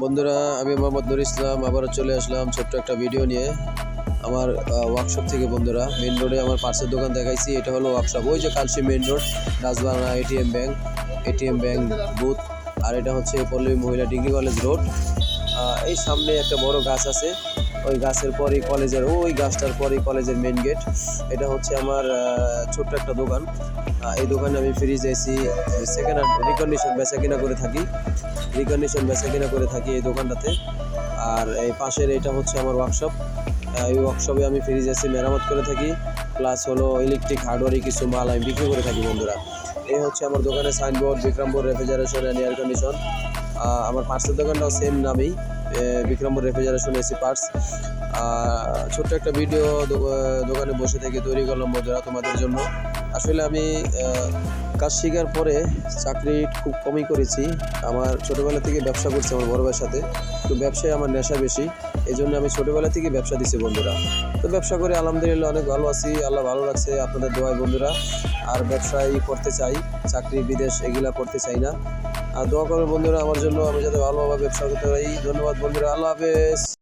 বন্ধুরা, আমি মোহাম্মদ নুর ইসলাম আবারও চলে আসলাম ছোট্ট একটা ভিডিও নিয়ে আমার ওয়ার্কশপ থেকে। বন্ধুরা, মেন রোডে আমার পার্সের দোকান দেখাইছি, এটা হলো ওয়ার্কশপ। ওই যে Kalsi main road, Rajbangla ATM bank booth. আর এটা হচ্ছে পল্লবী মহিলা ডিগ্রি কলেজ রোড। এই সামনে একটা বড় গাছ আছে, ওই গাছের পরই কলেজের, ওই গাছটার পরই কলেজের মেন গেট। এটা হচ্ছে আমার ছোট্ট একটা দোকান। এই দোকানে আমি fridge AC second hand recondition বেচা কিনা করে থাকি এই দোকানটাতে। আর এই পাশের এটা হচ্ছে আমার ওয়ার্কশপ। এই ওয়ার্কশপে আমি ফ্রিজ এসি মেরামত করে থাকি, প্লাস হলো ইলেকট্রিক হার্ডওয়্যারের কিছু মাল আমি বিক্রি করে থাকি। বন্ধুরা, এই হচ্ছে আমার দোকানের signboard, Bikrampur refrigeration and air condition. আমার পার্সের দোকানটাও সেম নামেই, বিক্রমপুর রেফ্রিজারেশন এসি পার্টস। ছোট্ট একটা ভিডিও দোকানে বসে থেকে তৈরি করলাম বন্ধুরা তোমাদের জন্য। আসলে আমি কাজ শেখার পরে চাকরি খুব কমই করেছি। আমার ছোটোবেলা থেকে ব্যবসা করছি আমার বড় ভাইয়ের সাথে, তো ব্যবসায় আমার নেশা বেশি, এই জন্য আমি ছোটোবেলা থেকে ব্যবসা দিছি বন্ধুরা। তো ব্যবসা করে আলহামদুলিল্লাহ অনেক ভালো আছি, আল্লাহ ভালো রাখছে আপনাদের দোয়ায় বন্ধুরা। আর ব্যবসায় করতে চাই, চাকরি বিদেশ এগুলা করতে চাই না। আর দোয়া করবেন বন্ধুরা আমার জন্য, আমি যাতে ভালোভাবে ব্যবসা করতে পারি। ধন্যবাদ বন্ধুরা, আল্লাহ হাফেজ।